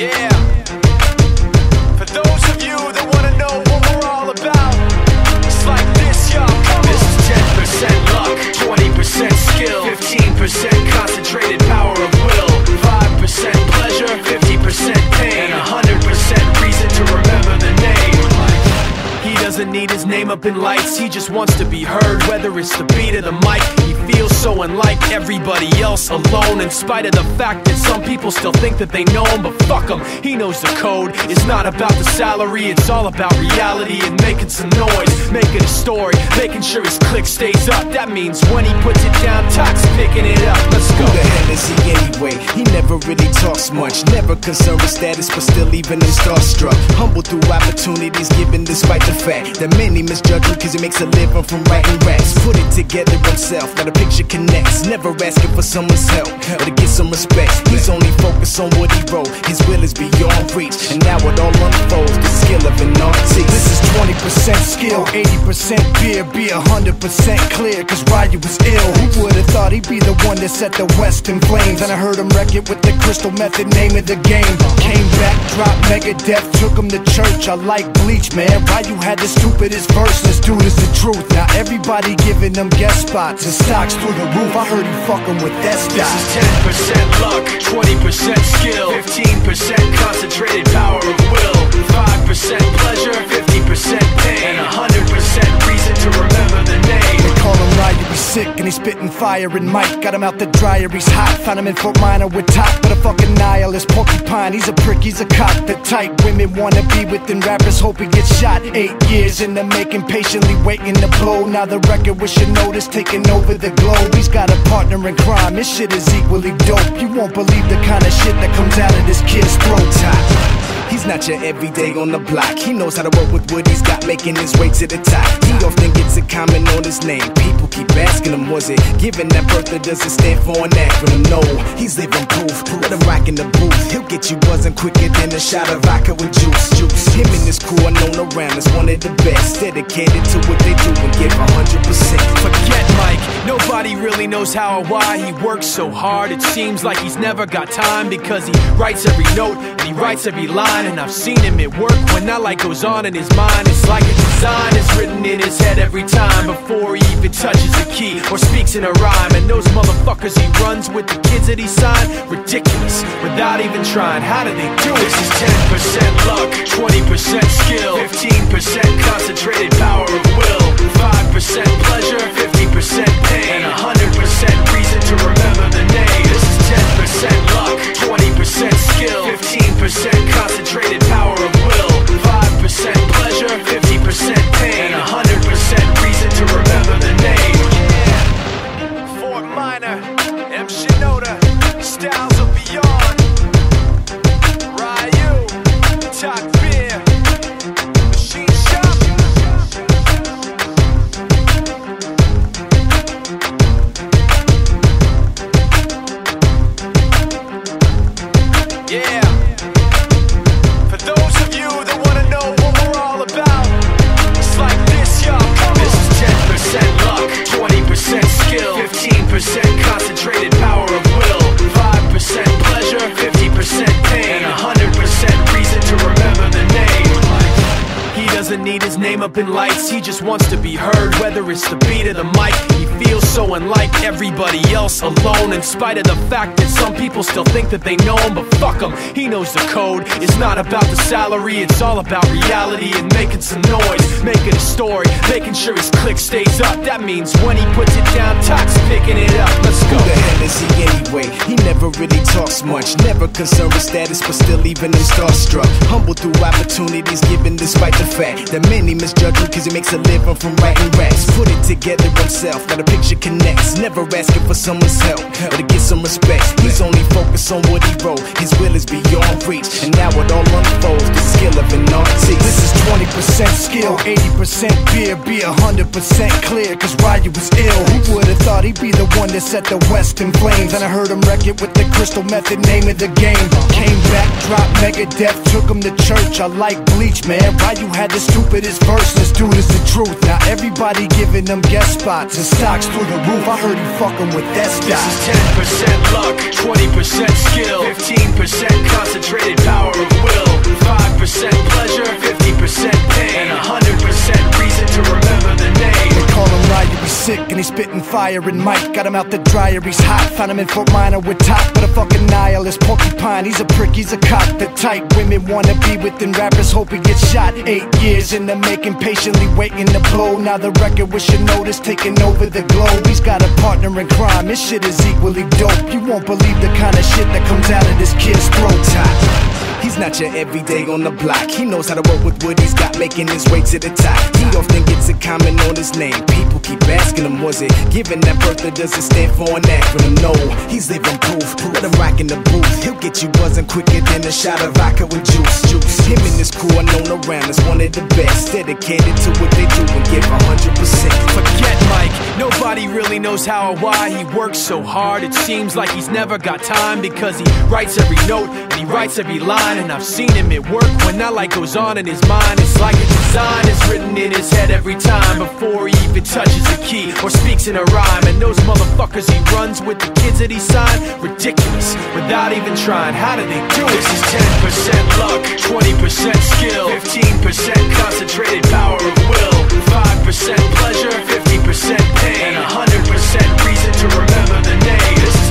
Yeah. For those of you that wanna know what we're all about, it's like this, y'all. This is 10% luck, 20% skill, 15% concentrated power of will, 5% pleasure, 50% pain, and 100% reason to remember the name. He doesn't need his name up in lights, he just wants to be heard, whether it's the beat or the mic. He feels so unlike everybody else, alone, in spite of the fact that some people still think that they know him. But fuck him, he knows the code. It's not about the salary, it's all about reality and making some noise, making a story, making sure his click stays up. That means when he puts it down, Tox picking it up. Let's go. Who the hell is he anyway? He never really talks much, never concerned with status, but still even him starstruck. Humble through opportunities given despite the fact that many misjudge him cause he makes a living from writing raps. Put it together himself, now the picture connects, never asking for someone's help or to get some respect. He's only focused on what he wrote, his will is beyond reach, and now it all unfolds, the skill of an artist. This is 20% skill, 80% fear, be 100% clear, cause Ryu was ill. Who would've thought he'd be the one that set the West in flames? And I heard him wreck it with the Crystal Method, name of the game. Came back, dropped Megadeth, took him to church. I like Bleach, man. Ryu had the stupidest verse, this dude is the truth. Now everybody giving them guest spots and stocks through the roof. I heard he fucking with that stock. This is 10% luck, 20% skill, 15% concentrated power of will, 5% pleasure, 50% pain, and 100% reason to remember the name. They call him Ryu, he's sick and he's spitting fire. And Mike got him out the dryer, he's hot. Found him in Fort Minor with Top, but a fucking nihilist porcupine. He's a prick, he's a cock. The type women wanna be within, rappers hope he gets shot. 8 years in the making, patiently waiting to blow. Now the record with your notice taking over the globe. He's got a partner in crime, this shit is equally dope. You won't believe the kind of shit that comes out of this kid's throat. He's not your everyday on the block. He knows how to work with what he's got, making his way to the top. He often gets a comment on his name. People keep asking him, was it given that birth that doesn't stand for an acronym? No, he's living proof. Let him rock in the booth. He'll get you buzzing quicker than a shot of vodka with juice. Him and his crew are known around as one of the best, dedicated to what they do and give 100%. Forget Mike, nobody really knows how or why he works so hard. It seems like he's never got time, because he writes every note and he writes every line. And I've seen him at work when that light goes on in his mind. It's like a design is written in his head every time, before he even touches a key or speaks in a rhyme. And those motherfuckers he runs with, the kids that he signed, ridiculous, without even trying. How do they do it? This is 10% luck, 20% skill, 15% concentrated power of will, 5% pleasure, 50% pain, and 100% reason to remember the name. This is 10% luck, 20% skill, 15% concentrated power of will, 5% pleasure, 50% pain, and 100% reason to remember the name. Yeah. Fort Minor, M. Shinoda, Styles of Beyond, Ryu, Talk Beer, Machine Shop. Yeah. For those of you that wanna know what we're all about, it's like this, y'all. This is 10% luck, 20% skill, 15% concentrated power of will, 5% pleasure, 50% pain, and 100% reason to remember the name. He doesn't need his name up in lights, he just wants to be heard, whether it's the beat or the mic. He feels so unlike everybody else, alone, in spite of the fact that some people still think that they know him. But fuck him, he knows the code. It's not about the salary, it's all about reality and making some noise, making a story, making sure his click stays up. That means when he puts it down, Tox picking it up. Let's go. Who the hell is he anyway? He never really talks much, never concerned with status, but still even him starstruck. Humble through opportunities given despite the fact that many misjudge him cause he makes a living from writing raps. Put it together himself, now the picture connects, never asking for someone's help or to get some respect. He's only focused on what he wrote, his will is beyond reach, and now it all unfolds, the skill of an artist. This is 20% skill, 80% fear, be 100% clear, cause Ryu was ill. Who would've thought he'd be the one that set the West in flames? And I heard him wreck it with the Crystal Method, name of the game. Came back, dropped Megadeth, took him to church. I like Bleach, man. Ryu had the stupidest verse, this dude is the truth. Now everybody giving them guest spots and stocks through the roof. I heard he fucking with that stock. This is 10% luck, 20% skill, 15% concentrated power of will, 5% pleasure, 50% pain, and 100% reason to remember the name. They call him Ryu, he's sick and he's spitting fire. And Mike got him out the dryer, he's hot. Found him in Fort Minor with top, but a fucking nihilist porcupine. He's a prick, he's a cock. The type women wanna be within rappers, hope he gets shot. 8 years in the making, patiently waiting to blow. Now the record with your notice taking over the globe. He's got a partner in crime, his shit is equally dope. You won't believe the kind of shit that comes out of this kid's throat. He's not your everyday on the block. He knows how to work with what he's got, making his way to the top. He often gets a comment on his name. People keep asking him, was it given that birth or does it stand for an acronym? No, he's living proof. Let him rock in the booth. He'll get you buzzing quicker than a shot of vodka with juice. Him and his crew are known around as one of the best, dedicated to what they do and give 100%. Forget Mike, nobody really knows how or why he works so hard. It seems like he's never got time because he writes every note and he writes every line. And I've seen him at work when that light goes on in his mind. It's like a design is written in his head every time before he even touches a key or speaks in a rhyme. And those motherfuckers he runs with, the kids that he signed, ridiculous, without even trying. How do they do it? This is 10% luck, 20% skill, 15% concentrated power of will, 5% pleasure, 50% pain, and 100% reason to remember the name. This is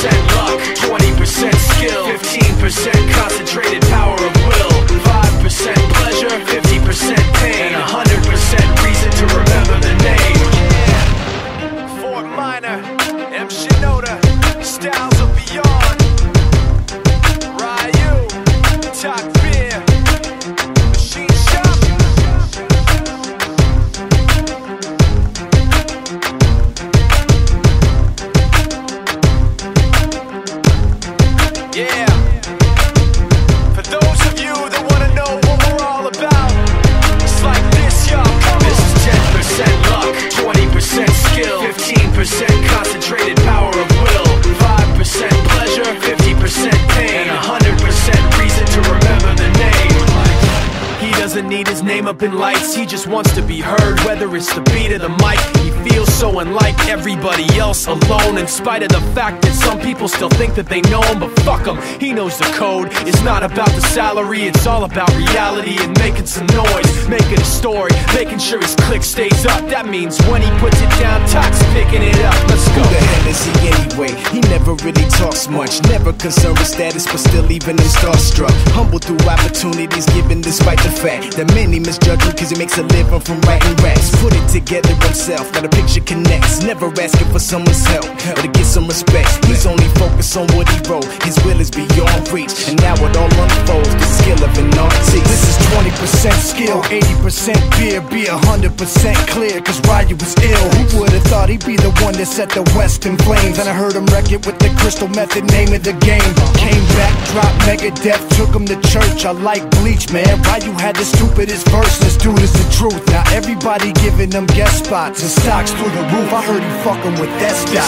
10% luck, 20% skill, 15% concentrated power of will, 5% pleasure, 50% pain, and 100% reason to remember the name. Yeah. Fort Minor, M. Shinoda, Styles of Beyond, Ryu, Talk Beer, Machine Shop. Yeah. For those of you that wanna know what we're all about, it's like this, y'all. This is 10% luck, 20% skill, 15% concentrated power of will, 5% pleasure, 50% pain, and 100% reason to remember the name. He doesn't need his name up in lights, he just wants to be heard, whether it's the beat or the mic. He feels so unlike everybody else, alone, in spite of the fact that some people still think that they know him. But fuck him, he knows the code. It's not about the salary, it's all about reality and making some noise, making a story, making sure his click stays up. That means when he puts it down, Talk's picking it up. Let's go. Who the hell is he anyway? He never really talks much, never concerned with status, but still even him starstruck. Humble through opportunities given despite the fact that many misjudge him cause he makes a living from writing raps. Put it together himself, now the picture connects, never asking for someone's help or to get some respect. He's only focused on what he wrote, his will is beyond reach, and now it all unfolds, the skill of an artist. This is 20% skill, 80% beer, be 100% clear, cause Ryu was ill. Who would've thought he'd be the one that set the West in flames? And I heard him wreck it with the Crystal Method, name of the game. Came back, dropped Megadeth, took him to church. I like Bleach, man. Ryu had the stupidest verse, this dude is the truth. Now everybody giving them guest spots and stocks through the roof. I heard he fucking with that stock.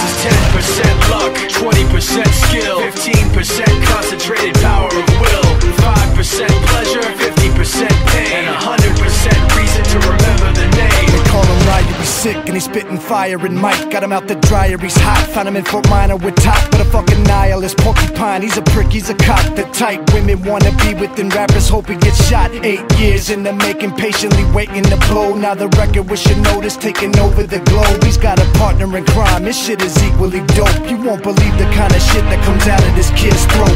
This is 10% luck, 20% skill, 15% concentrated power of will, 5% pleasure, 50% pain, and 100% reason to remember the name. They call him Ryu, he's sick and he's spitting fire. And Mike got him out the dryer, he's hot. Found him in Fort Minor with top, but a fucking nihilist porcupine. He's a prick, he's a cock. The type women wanna be within rappers, hope he gets shot. 8 years in the making, patiently waiting to blow. Now the record with your notice taking over the globe. He's got a partner in crime, his shit is equally dope. You won't believe the kind of shit that comes out of this kid's throat.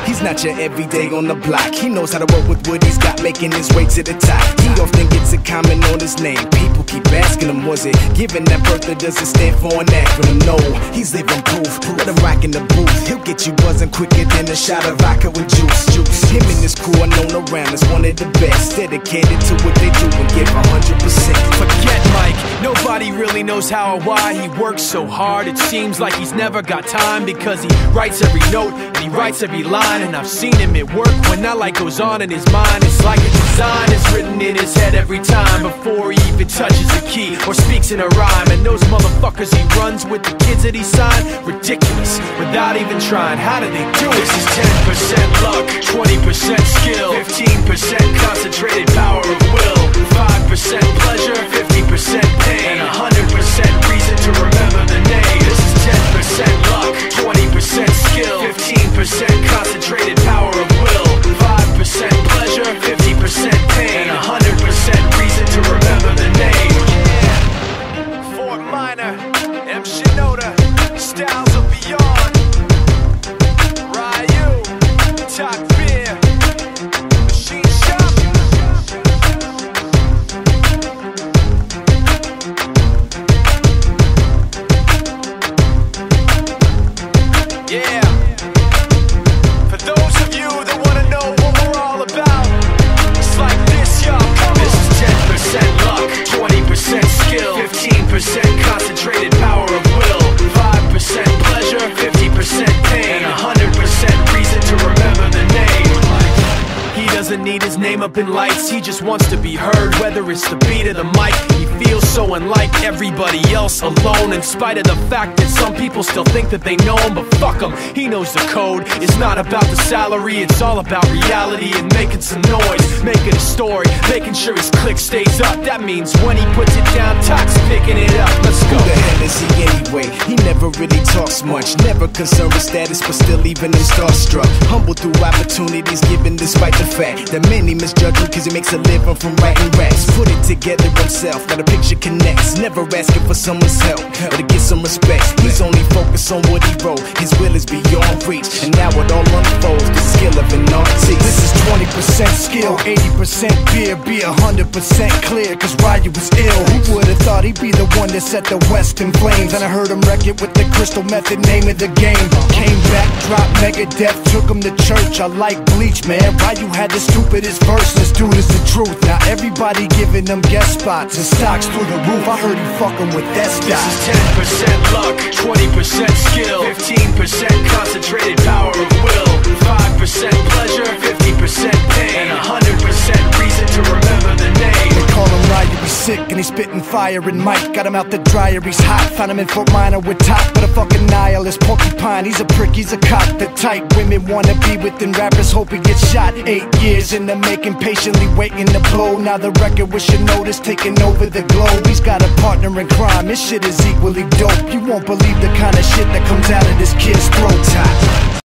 He's not your everyday on the block. He knows how to work with what he's got, making his way to the top. He often gets a comment on his name. People keep asking him, was it given that birth or does it stand for an acronym? No, he's living proof. Let him rock in the booth. He'll get you buzzing quicker than a shot of vodka with juice. Him and his crew are known around as one of the best, dedicated to what they do and give 100%. Forget Mike, nobody really knows how or why he works so hard. It seems like he's never got time because he writes every note and he writes every line. And I've seen him at work when that light goes on in his mind. It's like a design is written in his head every time before he even touches a key or speaks in a rhyme. And those motherfuckers he runs with, the kids that he signed, ridiculous, without even trying. How do they do it? This is 10% luck, 20% skill, 15% concentrated power of will, doesn't need his name up in lights, he just wants to be heard, whether it's the beat of the mic. He feels so unlike everybody else, alone, in spite of the fact that some people still think that they know him. But fuck him, he knows the code. It's not about the salary, it's all about reality and making some noise, making a story, making sure his click stays up. That means when he puts it down, Tox picking it up. Let's go. Who the hell is he anyway? He never really talks much, never concerned with status, but still leaving him starstruck. Humble through opportunities given despite the fact that many misjudge him cause he makes a living from writing raps. Put it together himself, got a picture connects, never asking for someone's help or to get some respect. He's only focused on what he wrote, his will is beyond reach, and now it all unfolds, the skill of an artist. This is 20% skill, 80% beer, be 100% clear, cause Ryu was ill. Who would've thought he'd be the one that set the West in flames? And I heard him wreck it with the Crystal Method, name of the game. Came back, dropped Megadeth, took him to church. I like Bleach, man. Ryu had the stupidest verse, this dude is the truth. Now everybody giving them guest spots and stocks through the roof. I heard he fucking with that stock. This is 10% luck, 20% skill, 15% concentrated power of will, 5% pleasure, 50% pain, and 100% reason to remember the name. They call him Ryu, he's sick and he's spitting fire. And Mike got him out the dryer, he's hot. Found him in Fort Minor with top, but a fucking nihilist porcupine. He's a prick, he's a cock. The type women wanna be within rappers, hope he gets shot. 8 years in the making, patiently waiting to blow. Now the record with your notice taking over the globe. He's got a partner in crime, his shit is equally dope. You won't believe the kind of shit that comes out of this kid's throat. Top.